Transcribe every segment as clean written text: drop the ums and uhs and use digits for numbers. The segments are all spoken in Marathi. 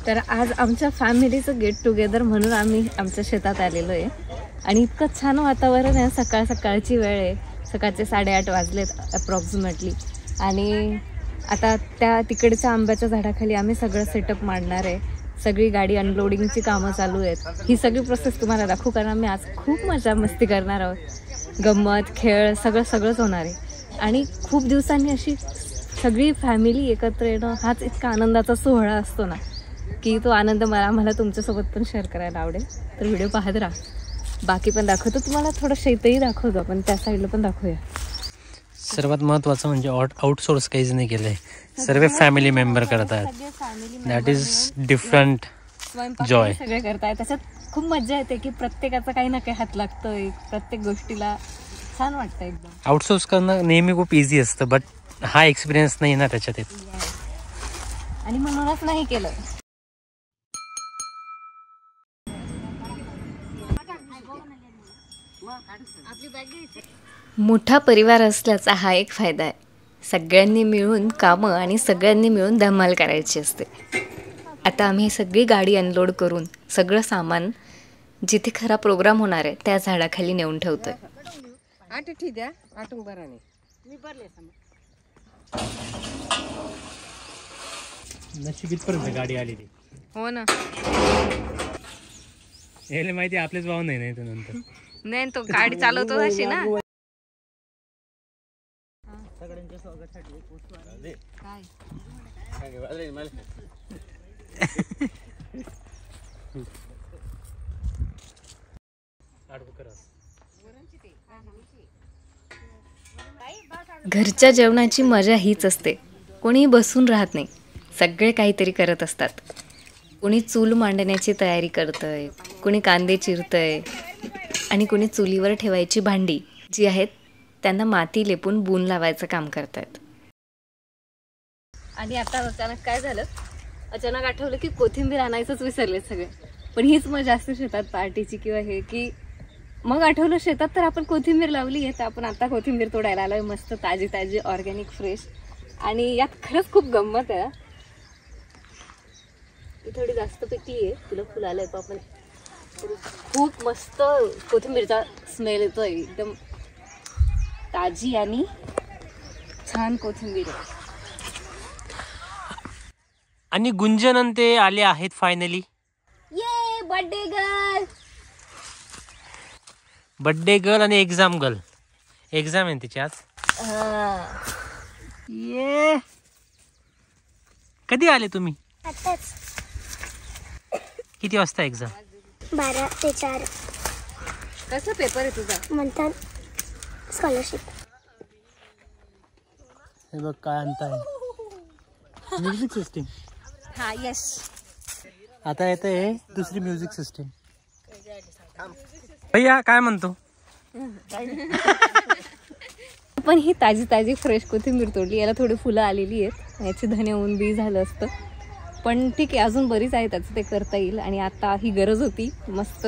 तर आज आमच्या फॅमिलीचं गेट टुगेदर म्हणून आम्ही आमच्या शेतात आलेलो आहे आणि इतकं छान वातावरण आहे. सकाळची वेळ आहे, सकाळचे 8:30 वाजलेत अप्रॉक्सिमेटली. आणि आता त्या तिकडच्या आंब्याच्या झाडाखाली आम्ही सगळं सेटअप मांडणार आहे. सगळी गाडी अनलोडिंगची कामं चालू आहेत. ही सगळी प्रोसेस तुम्हाला दाखवू, कारण आम्ही आज खूप मजा मस्ती करणार आहोत. गंमत खेळ सगळंच होणार आहे. आणि खूप दिवसांनी अशी सगळी फॅमिली एकत्र येणं हाच इतका आनंदाचा सोहळा असतो ना, की तो आनंद मला तुमच्यासोबत पण शेअर करायला आवडेल. तर व्हिडिओ पाहत राहा. बाकी पण दाखवतो तुम्हाला, थोडं शेतही दाखवतो आपण, त्या साईडला पण दाखवूया. सर्वात महत्त्वाचं म्हणजे आउटसोर्स काहीच नाही केलंय, सर्व फॅमिली मेंबर करतात. That is different Joy. सगळे करतायत, त्याच्यात खूप मजा येते की प्रत्येकाचा काही ना काही हात लागतोय, प्रत्येक गोष्टीला छान वाटतं एकदम. आउटसोर्स करणं नेहमी खूप इझी असतं, बट हा एक्सपिरियन्स नाही ना त्याच्यात येत, आणि म्हणूनच नाही केलं. मोठा परिवार असल्याचा हा एक फायदा आहे. सगळ्यांनी मिळून कामं आणि सगळ्यांनी मिळून धमाल करायची असते. आता आम्ही सगळी गाडी अनलोड करून सगळं सामान जिथे खरा प्रोग्राम होणार आहे त्या झाडाखाली नेऊन ठेवतोय. गाडी आली ती. हो ना, यायला माहिती आपलेच भाव नाही तर नंतर नाही, तो गाडी चालवतो अशी ना. सगळ्यांच्या स्वागतासाठी काय घरच्या जेवणाची मजा हीच असते. कोणी बसून राहत नाही, सगळे काहीतरी करत असतात. कोणी चूल मांडण्याची तयारी करतंय, कोणी कांदे चिरतंय आणि कोणी चुलीवर ठेवायची भांडी जी आहेत त्यांना माती लेपून बून लावायचं काम करतात. आणि आता अचानक काय झालं, अचानक आठवलं की कोथिंबीर आणायचंच विसरले सगळे. पण हीच मजा असते शेतात पार्टीची किंवा हे, की मग आठवलं शेतात तर आपण कोथिंबीर लावली आहे, तर आपण आता कोथिंबीर तोडायला आलोय, मस्त ताजी ऑर्गॅनिक फ्रेश. आणि यात खरंच खूप गंमत आहे. थोडी जास्त पैकी आहे, तुला फुल आलंय पण खूप मस्त कोथिंबीरचा स्मेल येतोय, एकदम ताजी आणि छान कोथिंबीर आहे. आणि गुंजन ते आले आहेत फायनली. ये बर्थडे गर्ल आणि एक्झाम गर्ल. एक्झाम आहे तिची आज. ये कधी आले तुम्ही? किती वाजता एक्झाम? 12 ते 4. कसं पेपर आहे तुझा? म्हणतात स्कॉलरशिप. हे बघ काय आणताय, म्युझिक सिस्टीम. हा, यस. आता येते दुसरी म्युझिक सिस्टीम. भैया काय म्हणतो? पण ही ताजी फ्रेश कोथिंबीर तोडली, याला थोडी फुलं आलेली आहेत, याची धने होऊन बी झालं असतं. पण ठीक आहे, अजून बरीच आहे, त्याचं ते करता येईल. आणि आता ही गरज होती. मस्त.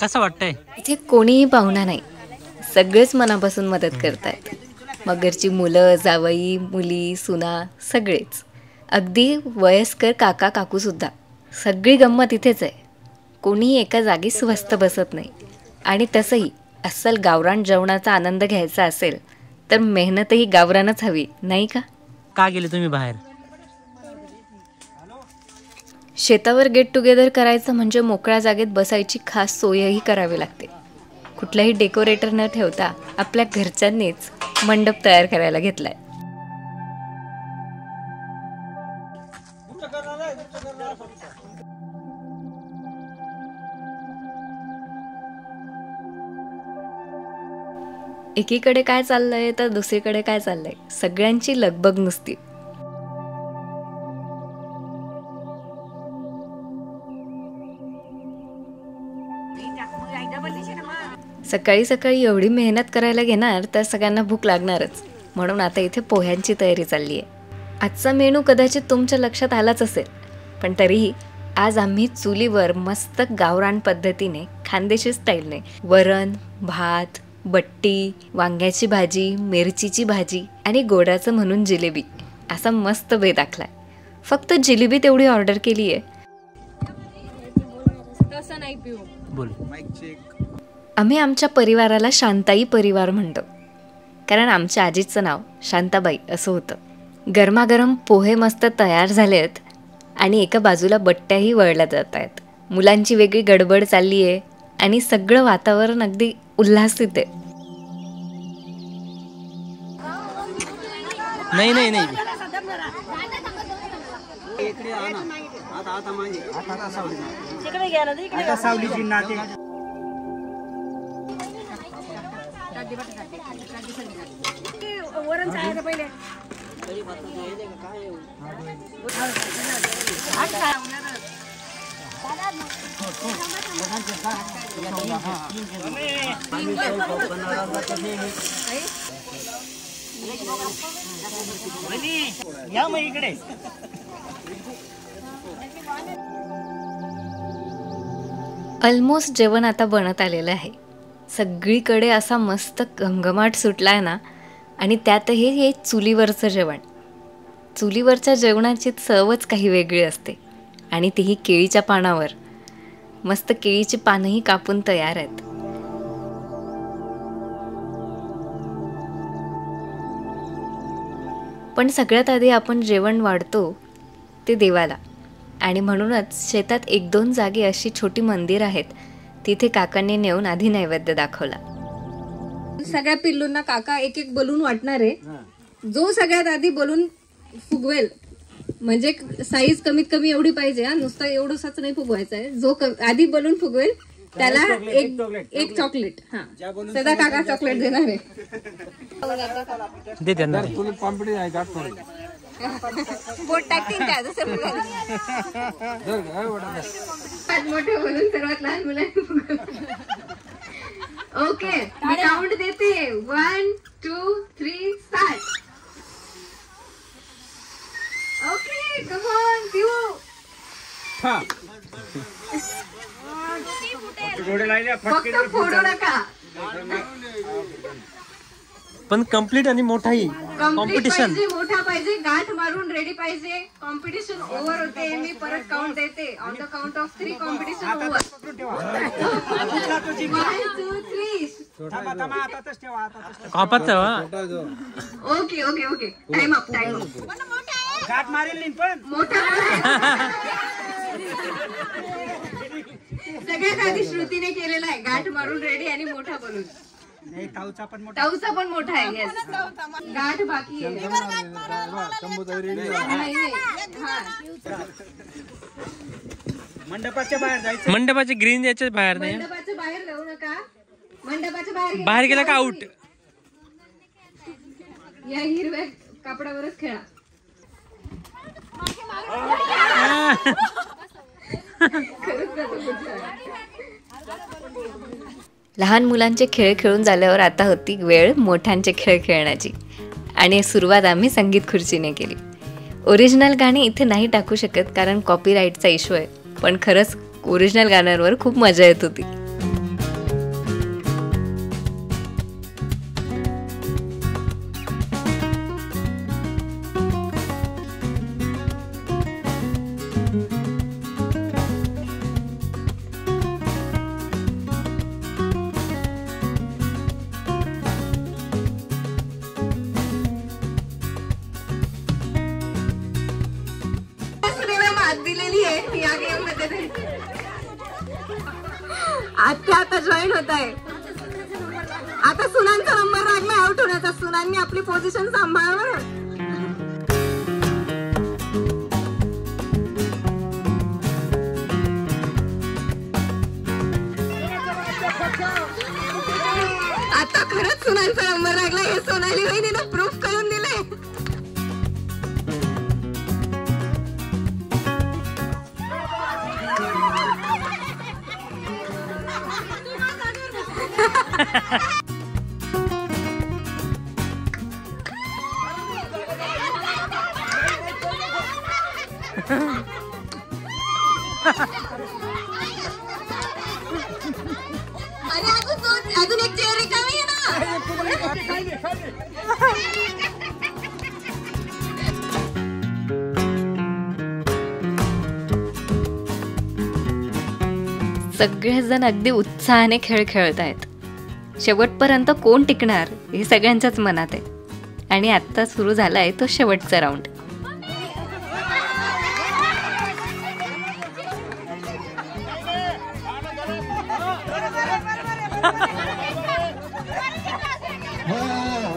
कसं वाटतंय? इथे कोणीही पाहुणा नाही, सगळेच मनापासून मदत करतायत. मग घरची मुलं, जावई, मुली, सुना सगळेच, अगदी वयस्कर काका काकू सुद्धा. सगळी गंमत इथेच आहे. कोणीही एका जागी स्वस्त बसत नाही. आणि तसंही अस्सल गावरान जेवणाचा आनंद घ्यायचा असेल तर मेहनतही गावरानच हवी, नाही का? का गेले तुम्ही बाहेर? शेतावर गेट टुगेदर करायचं म्हणजे मोकळ्या जागेत बसायची खास सोयही करावी लागते. कुठलाही डेकोरेटर न ठेवता आपल्या घरच्यांनीच मंडप तयार करायला घेतलाय. एकीकडे काय चाललंय तर दुसरीकडे काय चाललंय, सगळ्यांची लगबग नुसती. सकाळी एवढी मेहनत करायला घेणार तर सगळ्यांना भूक लागणारच. म्हणून आता इथे पोह्यांची तयारी चालली आहे. आजचा मेनू कदाचित तुमच्या लक्षात आलाच असेल, पण तरीही आज आम्ही चुलीवर मस्त गावरान पद्धतीने खानदेशी स्टाईलने वरण, भात, बट्टी, वांग्याची भाजी, मिरचीची भाजी आणि गोडाचं म्हणून जिलेबी असा मस्त बेत आखलाय. फक्त जिलेबी तेवढी ऑर्डर केली आहे. तसं नाही पिऊ. बोल. आम्ही आमच्या परिवाराला शांताई परिवार म्हणतो, कारण आमच्या आजीचं नाव शांताबाई असं होतं. गरमागरम पोहे मस्त तयार झाले आहेत आणि एका बाजूला बट्ट्याही वळल्या जात आहेत. मुलांची वेगळी गडबड चालली आहे आणि सगळं वातावरण अगदी उल्हासित आहे. नाही नाही नाही आता सावलीची नाते वरण चालायचं पहिले. या मग इकडे. ऑलमोस्ट जेवण आता बनत आलेलं आहे. सगळीकडे असा मस्त घमघमाट सुटला आहे ना. आणि त्यातही हे चुलीवरचं जेवण. चुलीवरच्या जेवणाची चवच काही वेगळी असते. आणि तीही केळीच्या पानावर. मस्त केळीची पानंही कापून तयार आहेत. पण सगळ्यात आधी आपण जेवण वाढतो ते देवाला. आणि म्हणूनच शेतात 1-2 जागी अशी छोटी मंदिर आहेत. तिथे काकांनी नेऊन आधी नैवेद्य दाखवला. सगळ्या पिल्लूंना काका एक एक बलून वाटणार आहे. जो सगळ्यात आधी बलून फुगवेल, म्हणजे साईज कमीत कमी एवढी पाहिजे, नुसतं एवढंच नाही फुगवायचं आहे. जो आधी बलून फुगवेल त्याला एक चॉकलेट. हा, सदा काका चॉकलेट देणार आहे. दे त्यांना. बोट टाकतील का जसं मोठे बोलून सर्वात लहान मुलांना. ओके, मी काउंट देते. 1 2 3 स्टार्ट. ओके, कम ऑन पिऊ. फक्त फोडू नका. पण कम्प्लीट आणि मोठाही कॉम्पिटिशन. मोठा पाहिजे, गाठ मारून रेडी पाहिजे. कॉम्पिटिशन ओव्हर होते. मी परत काउंट देते. On the count of 3 competition over. 1 2 3. Okay okay okay, time up. गाठ मारेल पण मोठा सगळ्यात आधी श्रुतीने केलेला आहे. गाठ मारून रेडी आणि मोठा बोलून. ताऊचा पण मोठा आहे. येस, गाठ बाकी आहे. मंडपाच्या बाहेर जायचं. मंडपाच्या ग्रीन याच्या बाहेर नाही. मंडपाच्या बाहेर जाऊ नका. मंडपाच्या बाहेर गेला का आउट. या हिरव्या कापडावरच खेळा. लहान मुलांचे खेळ खेळून झाल्यावर आता होती वेळ मोठ्यांचे खेळ खेळण्याची. आणि सुरुवात आम्ही संगीत खुर्चीने केली. ओरिजिनल गाणी इथे नाही टाकू शकत कारण कॉपीराईटचा इश्यू आहे. पण खरंच ओरिजिनल गाण्यांवर खूप मजा येत होती. दिलेली आहे या गेम मध्ये. आता जॉईन होत आहे. आता सुनांचा नंबर लागला आउट होण्याचा. सुनांनी आपली पोझिशन सांभाळावं. आता खरंच सुनांचा नंबर लागला. हे सोनाली वहिनीनं प्रूफ करून दिले. अजून एक चेअर रिकामी आहे ना. सगळेजण अगदी उत्साहाने खेळ खेळत आहेत. शेवटपर्यंत कोण टिकणार हे सगळ्यांच्याच मनात आहे. आणि आत्ता सुरू झाला आहे तो शेवटचा राऊंड.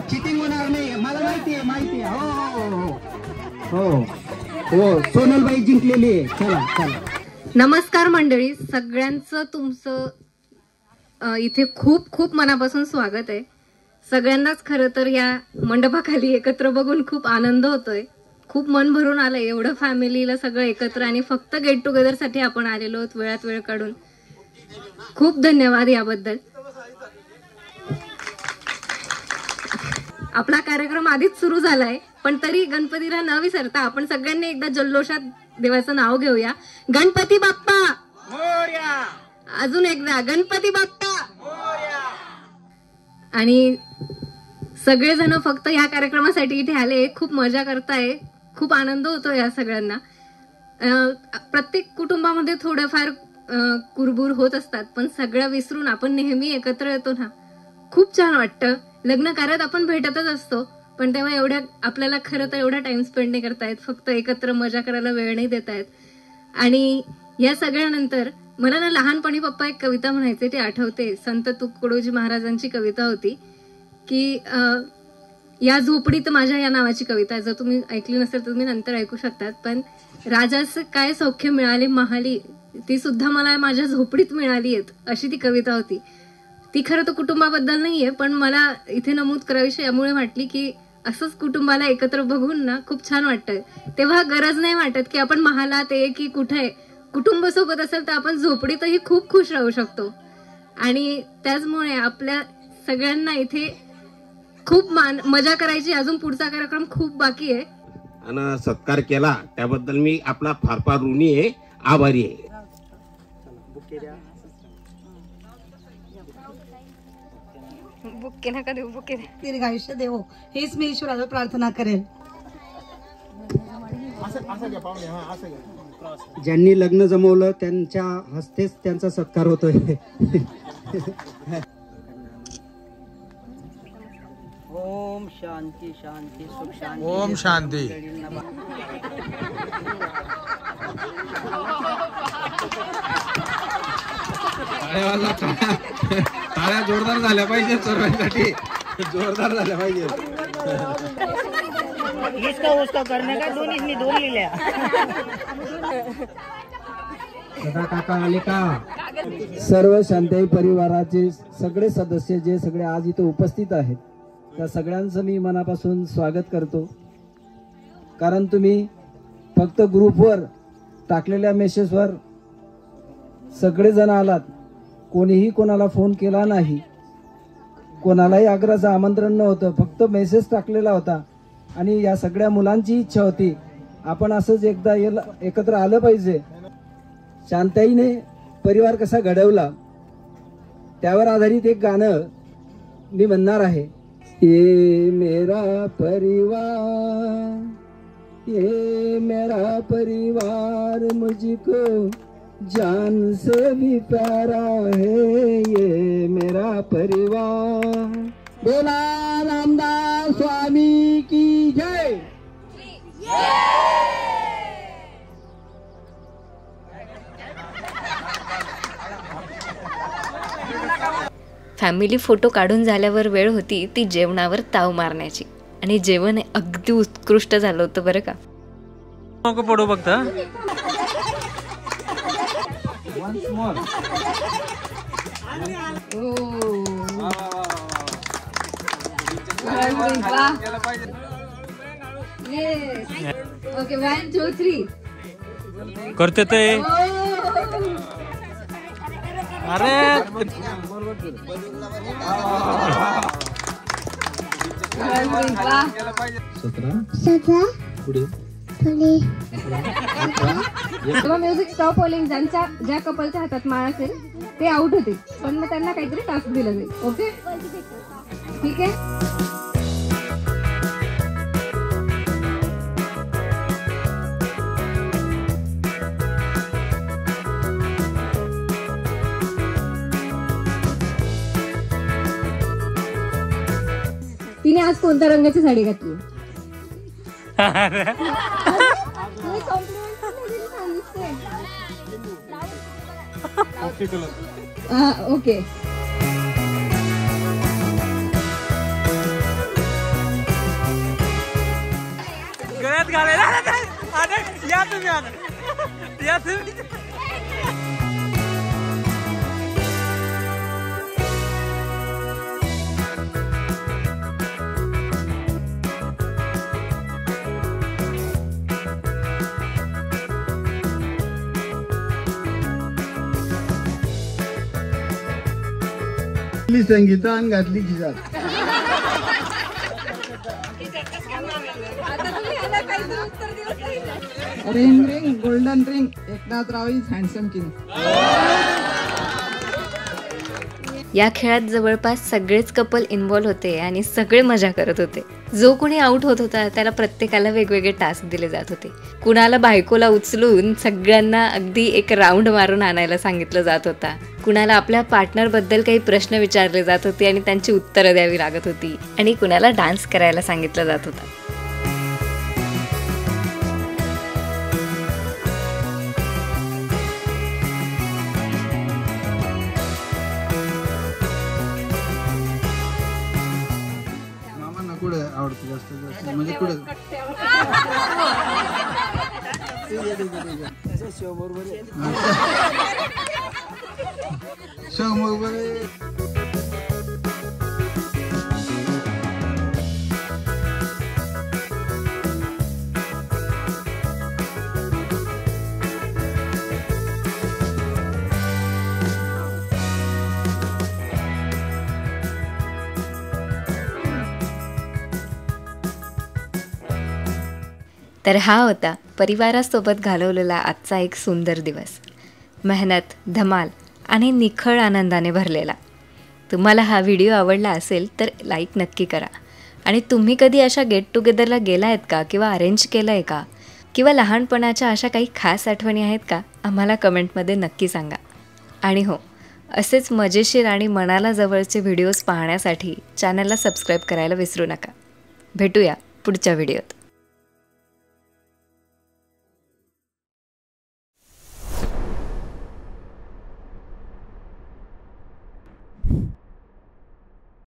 चिटिंग होणार नाही, मला माहिती आहे. हो हो, सोनलबाई जिंकलेली आहे. चला चला. नमस्कार मंडळी, सगळ्यांचं तुमचं इथे खूप खूप मनापासून स्वागत आहे. सगळ्यांनाच खरं तर या मंडपाखाली एकत्र बघून खूप आनंद होतोय. खूप मन भरून आलंय. एवढं फॅमिलीला सगळं एकत्र आणि फक्त गेट टुगेदर साठी आपण आलेलो आहोत वेळात वेळ काढून. खूप धन्यवाद याबद्दल. आपला कार्यक्रम आधीच सुरू झालाय, पण तरी गणपतीला न विसरता आपण सगळ्यांनी एकदा जल्लोषात देवाचं नाव घेऊया. गणपती बाप्पा मोरया. अजून एकदा गणपती बाप्पा मोरया. आणि सगळेजण फक्त ह्या कार्यक्रमासाठी इथे आले. खूप मजा करताय, खूप आनंद होतो या सगळ्यांना. प्रत्येक कुटुंबामध्ये थोडंफार कुरबुर होत असतात, पण सगळं विसरून आपण नेहमी एकत्र येतो ना, खूप छान वाटतं. लग्न कार्यात आपण भेटतच असतो, पण तेव्हा एवढ्या आपल्याला खरं तर एवढा टाइम स्पेंड नाही करतायत. फक्त एकत्र मजा करायला वेळ नाही देत आहेत. आणि या सगळ्यानंतर मला ना लहानपणी पप्पा एक कविता म्हणायचे, ती आठवते. संत तुकडोजी महाराजांची कविता होती की या झोपडीत माझ्या या नावाची कविता. जर तुम्ही ऐकली नसेल तर तुम्ही नंतर ऐकू शकतात. पण राजास काय सौख्य मिळाले महाली, ती सुद्धा मला माझ्या झोपडीत मिळाली आहेत, अशी ती कविता होती. ती खरं तर कुटुंबाबद्दल नाहीये, पण मला इथे नमूद करावीशी यामुळे वाटली की असंच कुटुंबाला एकत्र बघून ना खूप छान वाटतंय. तेव्हा गरज नाही वाटत की आपण महालात आहे की कुठे. कुटुंब सोबत असेल तर आपण झोपडीतही खूप खुश राहू शकतो. आणि त्याचमुळे आपल्या सगळ्यांना इथे खूप मजा करायची. अजून पुढचा कार्यक्रम खूप बाकी आहे. आणि सत्कार केला त्याबद्दल मी आपला फार फार ऋणी आहे, आभारी आहे. बुके नका देऊ, बुके दीर्घ आयुष्य देवो हेच मी ईश्वराला प्रार्थना करेन. ज्यांनी लग्न जमवलं त्यांच्या हस्तेच त्यांचा सत्कार होतोय. ओम शांती शांती सुख शांती. ओम शांती. टाळ्या जोरदार झाल्या पाहिजे सर्वांसाठी, जोरदार झाल्या पाहिजे. इसका उसका करने का दोन्ही दोन लिहिल्या. सदा काका आले का? सर्व शांताई परिवाराचे सगळे सदस्य जे सगळे आज इथे उपस्थित आहेत त्या सगळ्यांचं मी मनापासून स्वागत करतो. कारण तुम्ही फक्त ग्रुपवर टाकलेल्या मेसेजवर सगळेजण आलात. कोणीही कोणाला फोन केला नाही, कोणालाही आग्रहाचं आमंत्रण नव्हतं, फक्त मेसेज टाकलेला होता. आणि या सगळ्या मुलांची इच्छा होती आपण असंच एकदा एकत्र आलं पाहिजे. शांताईने परिवार कसा घडवला त्यावर आधारित एक गाणं मी म्हणणार आहे. ये मेरा परिवार, ये मेरा परिवार मुझको जान से भी प्यारा है, ये मेरा परिवार. बोला रामदास स्वामी की जय. फॅमिली फोटो काढून झाल्यावर वेळ होती ती जेवणावर ताव मारण्याची. आणि जेवण अगदी उत्कृष्ट झालं होतं बरं का. नको पडू फक्त. ओके 1 2 3 करते ते. अरे म्युझिक स्टॉप होलिंग. ज्या कपलच्या हातात माळ असेल ते आउट होतील, पण मग त्यांना काहीतरी टास्क दिला जाईल. ओके ठीक आहे. आज कोणत्या रंगाची साडी घातली? ओके. गळ्यात घालायला या तुम्ही आता या तुम्ही. संगीता आणि घातली खिशात. Ring ring golden ring Eknathrao is handsome king. या खेळात जवळपास सगळेच कपल इन्व्हॉल्व होते आणि सगळे मजा करत होते. जो कोणी आउट होत होता त्याला प्रत्येकाला वेगवेगळे टास्क दिले जात होते. कुणाला बायकोला उचलून सगळ्यांना अगदी एक राऊंड मारून आणायला सांगितलं जात होता. कुणाला आपल्या पार्टनरबद्दल काही प्रश्न विचारले जात होते आणि त्यांची उत्तरं द्यावी लागत होती. आणि कुणाला डान्स करायला सांगितलं जात होता. कुठे आवडतं जास्त जास्त म्हणजे कुठे तर हा होता परिवारासोबत घालवलेला आजचा एक सुंदर दिवस. मेहनत, धमाल आणि निखळ आनंदाने भरलेला. तुम्हाला हा व्हिडिओ आवडला असेल तर लाईक नक्की करा. आणि तुम्ही कधी अशा गेट टुगेदरला गेला आहेत का किंवा अरेंज केलं आहे का किंवा लहानपणाच्या अशा काही खास आठवणी आहेत का आम्हाला कमेंटमध्ये नक्की सांगा. आणि हो, असेच मजेशीर आणि मनाला जवळचे व्हिडिओज पाहण्यासाठी चॅनलला सबस्क्राईब करायला विसरू नका. भेटूया पुढच्या व्हिडिओत.